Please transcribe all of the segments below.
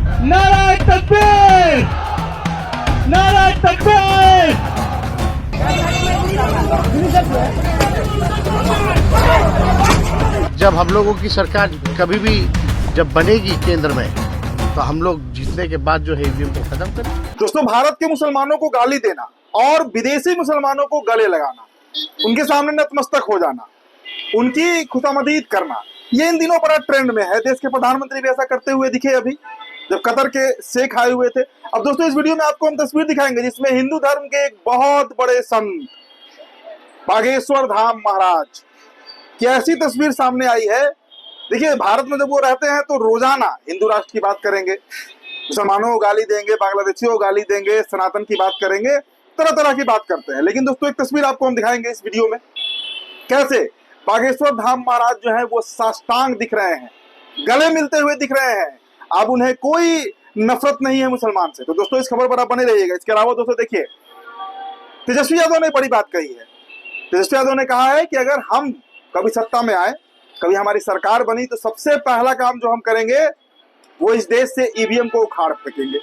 नारायण तकबीर, नारायण तकबीर। जब हम लोगों की सरकार कभी भी जब बनेगी केंद्र में, तो हम लोग जीतने के बाद जो है ईवीएम को खत्म करें। दोस्तों, भारत के मुसलमानों को गाली देना और विदेशी मुसलमानों को गले लगाना, उनके सामने नतमस्तक हो जाना, उनकी खुशामदीद करना, ये इन दिनों बड़ा ट्रेंड में है। देश के प्रधानमंत्री भी ऐसा करते हुए दिखे अभी जब कतर के शेख आए हुए थे। अब दोस्तों, इस वीडियो में आपको हम तस्वीर दिखाएंगे जिसमें हिंदू धर्म के एक बहुत बड़े संत बागेश्वर धाम महाराज की ऐसी तस्वीर सामने आई है। देखिए, भारत में जब वो रहते हैं तो रोजाना हिंदू राष्ट्र की बात करेंगे, मुसलमानों को गाली देंगे, बांग्लादेशियों को गाली देंगे, सनातन की बात करेंगे, तरह तरह की बात करते हैं। लेकिन दोस्तों, एक तस्वीर आपको हम दिखाएंगे इस वीडियो में, कैसे बागेश्वर धाम महाराज जो है वो साष्टांग दिख रहे हैं, गले मिलते हुए दिख रहे हैं। अब उन्हें कोई नफरत नहीं है मुसलमान से। तो दोस्तों, इस खबर पर आप बने रहिएगा। इसके अलावा दोस्तों देखिए, तेजस्वी यादव ने बड़ी बात कही है। तेजस्वी यादव ने कहा है कि अगर हम कभी सत्ता में आए, कभी हमारी सरकार बनी, तो सबसे पहला काम जो हम करेंगे वो इस देश से ईवीएम को उखाड़ फेंकेंगे।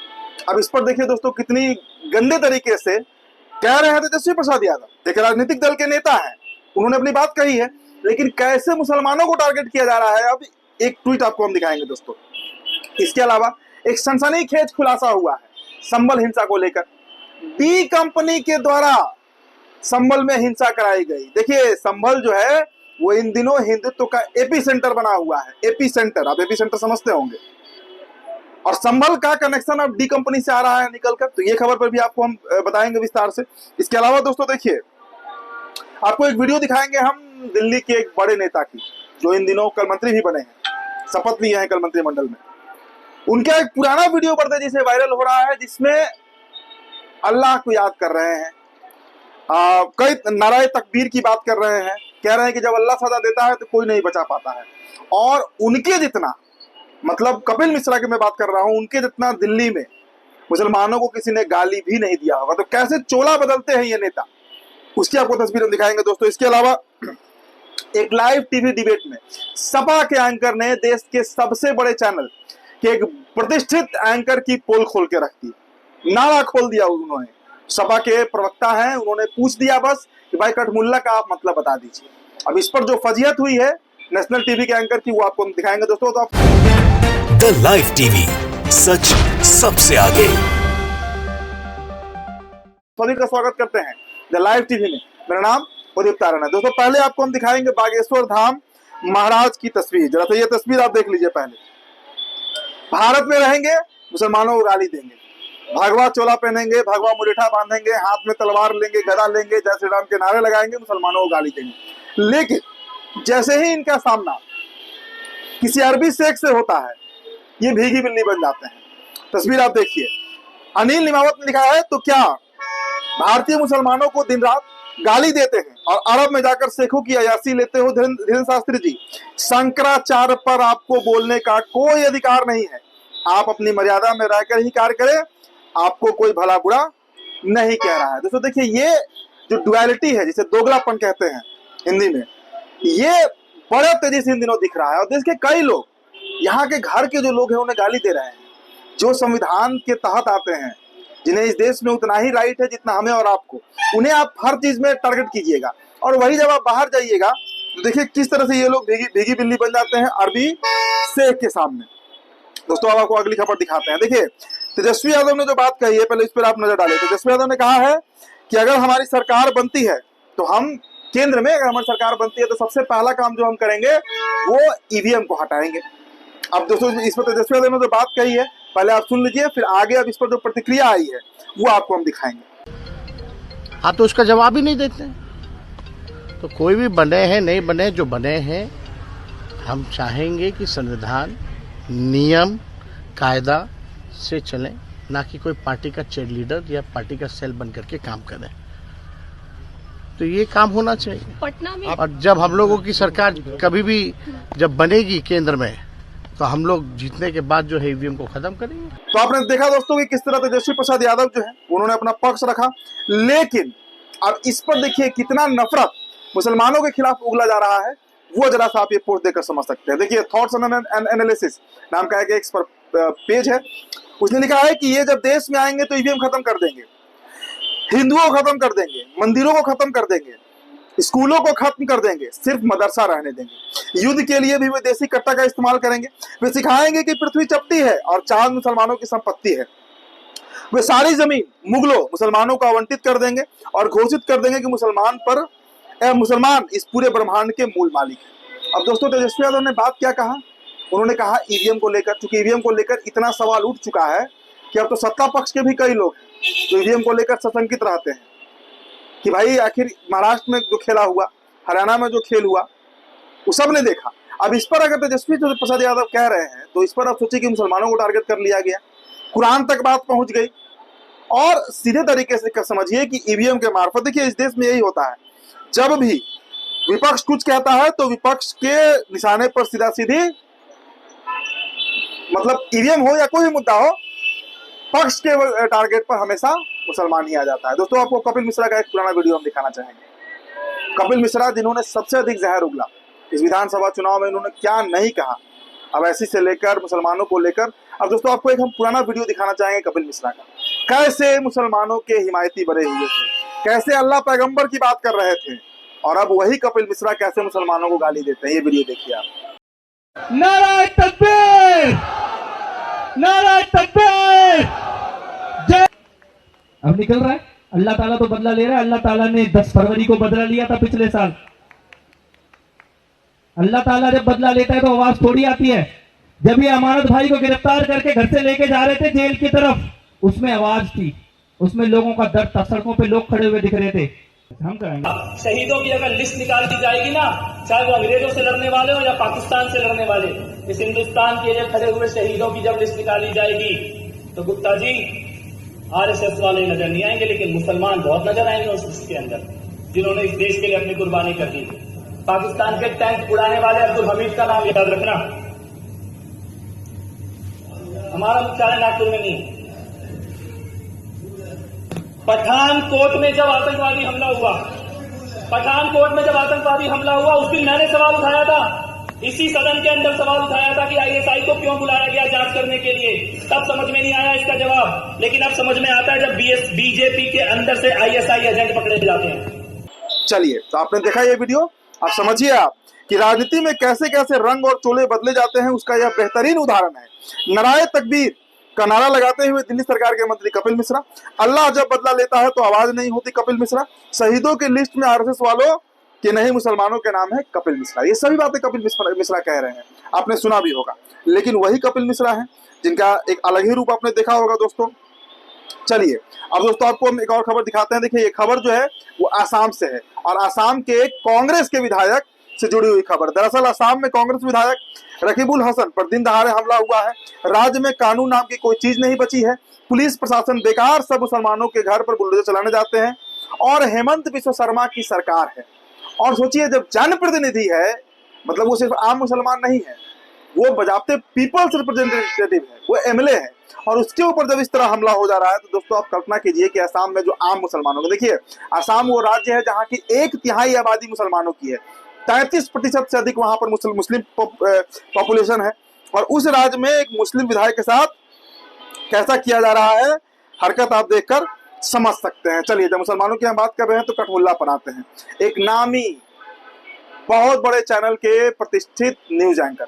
अब इस पर देखिए दोस्तों, कितनी गंदे तरीके से कह रहे हैं तेजस्वी प्रसाद यादव। देखिए, राजनीतिक दल के नेता हैं, उन्होंने अपनी बात कही है, लेकिन कैसे मुसलमानों को टारगेट किया जा रहा है, अब एक ट्वीट आपको हम दिखाएंगे दोस्तों। इसके अलावा एक सनसनीखेज खुलासा हुआ है संभल हिंसा को लेकर। डी कंपनी के द्वारा संभल में हिंसा कराई गई। देखिए, संभल जो है वो इन दिनों हिंदुत्व का एपी सेंटर बना हुआ है। एपी सेंटर, आप एपी सेंटर समझते होंगे। और संभल का कनेक्शन अब डी कंपनी से आ रहा है निकलकर, तो ये खबर पर भी आपको हम बताएंगे विस्तार से। इसके अलावा दोस्तों देखिए, आपको एक वीडियो दिखाएंगे हम दिल्ली के एक बड़े नेता की, जो इन दिनों कल मंत्री भी बने हैं, शपथ लिए हैं कल मंत्रिमंडल में। उनका एक पुराना वीडियो बड़े तेजी से वायरल हो रहा है, जिसमें अल्लाह को याद कर रहे हैं, कई नाराए तकबीर की बात कर रहे हैं, कह रहे हैं कि जब अल्लाह सजा देता है तो कोई नहीं बचा पाता है। और उनके जितना, मतलब कपिल मिश्रा की मैं बात कर रहा हूं, उनके जितना दिल्ली में मुसलमानों को किसी ने गाली भी नहीं दिया होगा। तो कैसे चोला बदलते हैं ये नेता, उसकी आपको तस्वीर हम दिखाएंगे दोस्तों। इसके अलावा एक लाइव टीवी डिबेट में सपा के एंकर ने देश के सबसे बड़े चैनल के एक प्रतिष्ठित एंकर की पोल खोल के रख दी, नारा खोल दिया उन्होंने। सपा के प्रवक्ता हैं, उन्होंने पूछ दिया बस कि भाई कठमुल्ला का आप मतलब बता दीजिए। अब इस पर जो फजीहत हुई है नेशनल टीवी के एंकर की, वो आपको हम दिखाएंगे दोस्तों। तो आप द लाइव टीवी, सच सबसे आगे। सभी का स्वागत करते हैं द लाइव टीवी में। मेरा नाम उदित तारण है। दोस्तों, पहले आपको हम दिखाएंगे बागेश्वर धाम महाराज की तस्वीर। जरा सा ये तस्वीर आप देख लीजिए। पहले भारत में रहेंगे, मुसलमानों को गाली देंगे, भगवा चोला पहनेंगे, भगवा मुरेठा बांधेंगे, हाथ में तलवार लेंगे, गदा लेंगे, जय श्री राम के नारे लगाएंगे, मुसलमानों को गाली देंगे। लेकिन जैसे ही इनका सामना किसी अरबी शेख से होता है, ये भीगी बिल्ली बन जाते हैं। तस्वीर आप देखिए। अनिल निमावत ने लिखा है, तो क्या भारतीय मुसलमानों को दिन रात गाली देते हैं और अरब में जाकर शेखों की अयाशी लेते हो धीरेन्द्र शास्त्री जी। शंकराचार्य पर आपको बोलने का कोई अधिकार नहीं है। आप अपनी मर्यादा में रहकर ही कार्य करें, आपको कोई भला बुरा नहीं कह रहा है। दोस्तों देखिए, ये जो डुअलिटी है, जिसे दोगलापन कहते हैं हिंदी में, ये बड़े तेजी से इन दिनों दिख रहा है। और देश के कई लोग, यहाँ के घर के जो लोग हैं, उन्हें गाली दे रहे हैं, जो संविधान के तहत आते हैं, जिन्हें इस देश में उतना ही राइट है जितना हमें और आपको, उन्हें आप हर चीज में टारगेट कीजिएगा। और वही जब आप बाहर जाइएगा तो देखिए किस तरह से ये लोग भीगी बिल्ली बन जाते हैं अरबी शेख के सामने। दोस्तों, अब आपको अगली खबर दिखाते हैं। देखिए, तेजस्वी यादव ने जो बात कही है, पहले इस पर आप नजर डालें। तेजस्वी यादव ने कहा है कि अगर हमारी सरकार बनती है तो हम केंद्र में, अगर हमारी सरकार बनती है तो सबसे पहला काम जो हम करेंगे वो ईवीएम को हटाएंगे। अब दोस्तों, इस पर तेजस्वी यादव ने जो बात कही है पहले आप सुन लीजिए, फिर आगे अब इस पर जो प्रतिक्रिया आई है वो आपको हम दिखाएंगे। आप तो उसका जवाब ही नहीं देते। तो कोई भी बने हैं, नहीं बने, जो बने हैं, हम चाहेंगे कि संविधान, नियम, कायदा से चलें, ना कि कोई पार्टी का चेयर लीडर या पार्टी का सेल बन करके काम करें। तो ये काम होना चाहिए पटना में। और जब हम लोगों की सरकार कभी भी जब बनेगी केंद्र में, तो हम लोग जीतने के बाद जो है ईवीएम को खत्म करेंगे। तो आपने देखा दोस्तों कि किस तरह तेजस्वी प्रसाद यादव जो है उन्होंने अपना पक्ष रखा, लेकिन अब इस पर देखिए कितना नफरत मुसलमानों के खिलाफ उगला जा रहा है। वो जरा सा आप ये पोस्ट देखकर समझ सकते हैं। देखिए, थॉट्स एंड एनालिसिस नाम का एक पेज है, उसने लिखा है कि ये जब देश में आएंगे तो ईवीएम खत्म कर देंगे, हिंदुओं को खत्म कर देंगे, मंदिरों को खत्म कर देंगे, स्कूलों को खत्म कर देंगे, सिर्फ मदरसा रहने देंगे। युद्ध के लिए भी वे देसी कट्टा का इस्तेमाल करेंगे। वे सिखाएंगे कि पृथ्वी चपटी है और चांद मुसलमानों की संपत्ति है। वे सारी जमीन मुगलों मुसलमानों को आवंटित कर देंगे और घोषित कर देंगे कि मुसलमान इस पूरे ब्रह्मांड के मूल मालिक हैं। अब दोस्तों, तेजस्वी यादव ने बात क्या कहा? उन्होंने कहा ईवीएम को लेकर, चूंकि ईवीएम को लेकर इतना सवाल उठ चुका है कि अब तो सत्ता पक्ष के भी कई लोग जो ईवीएम को लेकर सशंकित रहते हैं कि भाई आखिर महाराष्ट्र में जो खेला हुआ, हरियाणा में जो खेल हुआ, वो सब ने देखा। अब इस पर अगर तेजस्वी प्रसाद यादव कह रहे हैं तो इस पर आप सोचिए कि मुसलमानों को टारगेट कर लिया गया, कुरान तक बात पहुंच गई। और सीधे तरीके से समझिए कि ईवीएम के मार्फत, देखिए इस देश में यही होता है, जब भी विपक्ष कुछ कहता है तो विपक्ष के निशाने पर सीधा सीधी, मतलब ईवीएम हो या कोई मुद्दा हो, पक्ष के टारगेट पर हमेशा मुसलमान ही आ जाता है। दोस्तों, आपको कपिल मिश्रा का एक पुराना वीडियो हम दिखाना चाहेंगे। कपिल मिश्रा जिन्होंने सबसे अधिक जहर उगला इस विधानसभा चुनाव में, उन्होंने क्या नहीं कहा अवैसी से लेकर मुसलमानों को लेकर। अब दोस्तों, आपको एक हम पुराना वीडियो दिखाना चाहेंगे कपिल मिश्रा का, कैसे मुसलमानों के हिमायती बने हुए थे, कैसे अल्लाह पैगंबर की बात कर रहे थे, और अब वही कपिल मिश्रा कैसे मुसलमानों को गाली देते हैं। ये वीडियो देखिए आप। नारे तकबीर, नारे तकबीर, जय। अब निकल रहा है, अल्लाह ताला तो बदला ले रहा है। अल्लाह ताला ने 10 फरवरी को बदला लिया था पिछले साल। अल्लाह ताला जब बदला लेता है तो आवाज थोड़ी आती है। जब ये अमानत भाई को गिरफ्तार करके घर से लेके जा रहे थे जेल की तरफ, उसमें आवाज थी, उसमें लोगों का दर्द था, सड़कों पे लोग खड़े हुए दिख रहे थे। हम करेंगे। शहीदों की अगर लिस्ट निकाल दी जाएगी ना, चाहे वो अंग्रेजों से लड़ने वाले हो या पाकिस्तान से लड़ने वाले, इस हिंदुस्तान के लिए खड़े हुए शहीदों की जब लिस्ट निकाली जाएगी तो गुप्ता जी आरएसएस वाले नजर नहीं आएंगे, लेकिन मुसलमान बहुत नजर आएंगे उस लिस्ट के अंदर, जिन्होंने इस देश के लिए अपनी कुर्बानी कर दी। पाकिस्तान के टैंक उड़ाने वाले अब्दुल हमीद का नाम याद रखना। हमारा मुख्यालय नागपुर में नहीं। पठानकोट में जब आतंकवादी हमला हुआ, उस दिन मैंने सवाल उठाया था, इसी सदन के अंदर सवाल उठाया था कि आईएसआई को क्यों बुलाया गया जांच करने के लिए। तब समझ में नहीं आया इसका जवाब, लेकिन अब समझ में आता है जब बीजेपी के अंदर से आईएसआई एजेंट पकड़े जाते हैं। चलिए, तो आपने देखा ये वीडियो, आप समझिए आप कि राजनीति में कैसे कैसे रंग और चोले बदले जाते हैं, उसका यह बेहतरीन उदाहरण है। नाराए तकबीर का नारा लगाते हुए दिल्ली सरकार के मंत्री कपिल मिश्रा। अल्लाह जब बदला लेता है तो आवाज नहीं होती कपिल मिश्रा। शहीदों की लिस्ट में आरएसएस वालों के नहीं, मुसलमानों के नाम है कपिल मिश्रा। ये सभी बातें कपिल मिश्रा कह रहे हैं, आपने सुना भी होगा, लेकिन वही कपिल मिश्रा है जिनका एक अलग ही रूप आपने देखा होगा दोस्तों। चलिए, अब दोस्तों आपको हम एक और खबर दिखाते हैं। देखिए, ये खबर जो है वो आसाम से है, और आसाम के कांग्रेस के विधायक से जुड़ी हुई खबर। दरअसल आसाम में कांग्रेस विधायक रकीबुल हसन पर दिन दहाड़े हमला हुआ है। राज्य में कानून नाम की कोई चीज नहीं बची है। पुलिस प्रशासन बेकार सब मुसलमानों के घर पर बुलडोजर चलाने जाते हैं, और हेमंत बिश्व शर्मा की सरकार है। और सोचिए, जब जनप्रतिनिधि है, मतलब वो सिर्फ आम मुसलमान नहीं है, वो बजाते पीपल्स रिप्रेजेंटेटिव है, वो एमएलए है, और उसके ऊपर जब इस तरह हमला हो जा रहा है तो दोस्तों आप कल्पना कीजिए कि आसाम में जो आम मुसलमानों को, देखिए आसाम वो राज्य है जहां की 1/3 आबादी मुसलमानों की है, 33% से अधिक वहां पर मुस्लिम पॉपुलेशन है, और उस राज्य में एक मुस्लिम विधायक के साथ कैसा किया जा रहा है, हरकत आप देखकर समझ सकते हैं। चलिए, जब मुसलमानों की हम बात कर रहे हैं तो कठमुल्ला पर आते हैं। एक नामी बहुत बड़े चैनल के प्रतिष्ठित न्यूज एंकर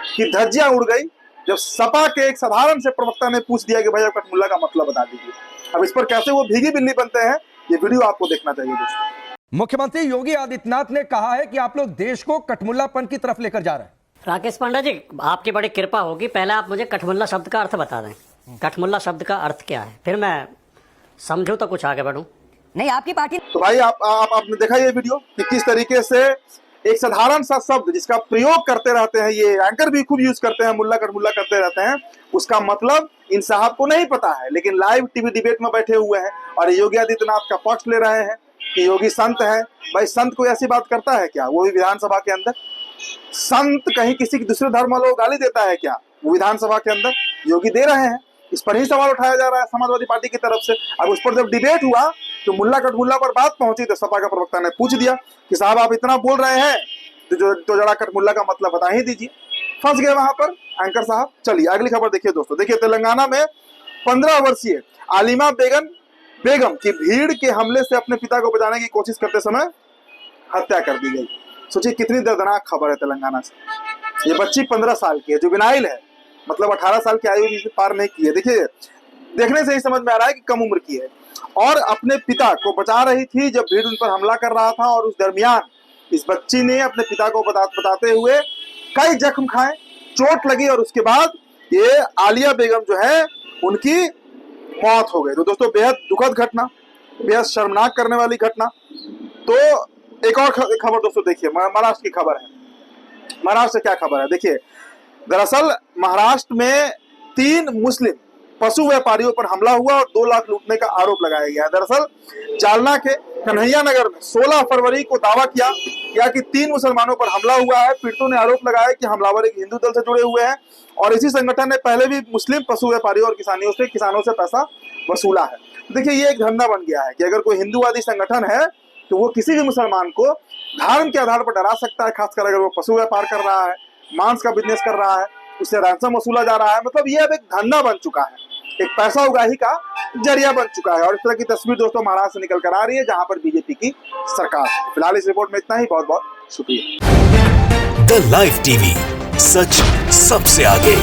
की धज्जियां उड़ गई जब सपा के एक साधारण से प्रवक्ता ने पूछ दिया कि भाई आप कठमुल्ला का मतलब बता दीजिए। अब इस पर कैसे वो भीगी बिल्ली बनते हैं, ये वीडियो आपको देखना चाहिए दोस्तों। मुख्यमंत्री योगी आदित्यनाथ ने कहा है कि आप लोग देश को कठमुल्लापन की तरफ लेकर जा रहे हैं। राकेश पांडा जी, आपकी बड़ी कृपा होगी, पहले आप मुझे कठमुल्ला शब्द का अर्थ बता दें। कठमुल्ला शब्द का अर्थ क्या है, फिर मैं समझूं तो कुछ आगे बढ़ूं। नहीं, आपकी पार्टी। तो भाई आपने देखा ये वीडियो कि किस तरीके से एक साधारण सा शब्द जिसका प्रयोग करते रहते हैं, ये एंकर भी खूब यूज करते हैं, मुल्ला कठमुल्ला करते रहते हैं, उसका मतलब इन साहब को नहीं पता है, लेकिन लाइव टीवी डिबेट में बैठे हुए हैं और योगी आदित्यनाथ का पक्ष ले रहे हैं कि योगी संत है। भाई, संत कोई ऐसी बात करता है क्या, वो भी विधानसभा के अंदर? संत कहीं किसी दूसरे धर्म वालों को गाली देता है क्या, वो विधानसभा के अंदर? योगी दे रहे हैं, इस पर ही सवाल उठाया जा रहा है समाजवादी पार्टी की तरफ से। अब उस पर जब डिबेट हुआ तो मुल्ला कठमुल्ला पर बात पहुंची तो सपा का प्रवक्ता ने पूछ दिया कि साहब आप इतना बोल रहे हैं तो जरा कठमुल्ला का मतलब बता ही दीजिए। फंस गए वहां पर एंकर साहब। चलिए अगली खबर देखिए दोस्तों। देखिए तेलंगाना में 15 वर्षीय आलिमा बेगम की भीड़ के हमले से अपने पिता को बचाने की कोशिश करते समय हत्या कर दी गई। सोचिए कितनी दर्दनाक खबर है तेलंगाना से। ये बच्ची 15 साल की है, जुवेनाइल है, मतलब 18 साल की आयु भी पार नहीं की है। देखिए देखने से ही समझ में आ रहा है कि कम उम्र की है, और अपने पिता को बचा रही थी जब भीड़ उन पर हमला कर रहा था। और उस दरमियान इस बच्ची ने अपने पिता को बताते हुए कई जख्म खाए, चोट लगी, और उसके बाद ये आलिया बेगम जो है उनकी मौत हो गई। तो दोस्तों बेहद दुखद घटना, बेहद शर्मनाक करने वाली घटना। तो एक और खबर दोस्तों देखिए, महाराष्ट्र की खबर है। महाराष्ट्र से क्या खबर है देखिए। दरअसल महाराष्ट्र में 3 मुस्लिम पशु व्यापारियों पर हमला हुआ और 2 लाख लूटने का आरोप लगाया गया है। दरअसल जालना के कन्हैया नगर में 16 फरवरी को दावा किया कि 3 मुसलमानों पर हमला हुआ है। पीड़ितों ने आरोप लगाया कि हमलावर एक हिंदू दल से जुड़े हुए हैं और इसी संगठन ने पहले भी मुस्लिम पशु व्यापारियों और किसानों से पैसा वसूला है। देखिए ये एक धंधा बन गया है कि अगर कोई हिंदूवादी संगठन है तो वो किसी भी मुसलमान को धर्म के आधार पर डरा सकता है, खासकर अगर वो पशु व्यापार कर रहा है, मांस का बिजनेस कर रहा है, उससे रैंसम वसूला जा रहा है। मतलब ये अब एक धंधा बन चुका है, एक पैसा उगाही का जरिया बन चुका है। और इस तरह की तस्वीर दोस्तों महाराष्ट्र से निकल कर आ रही है, जहां पर बीजेपी की सरकार। फिलहाल इस रिपोर्ट में इतना ही। बहुत बहुत शुक्रिया। द लाइव टीवी, सच सबसे आगे।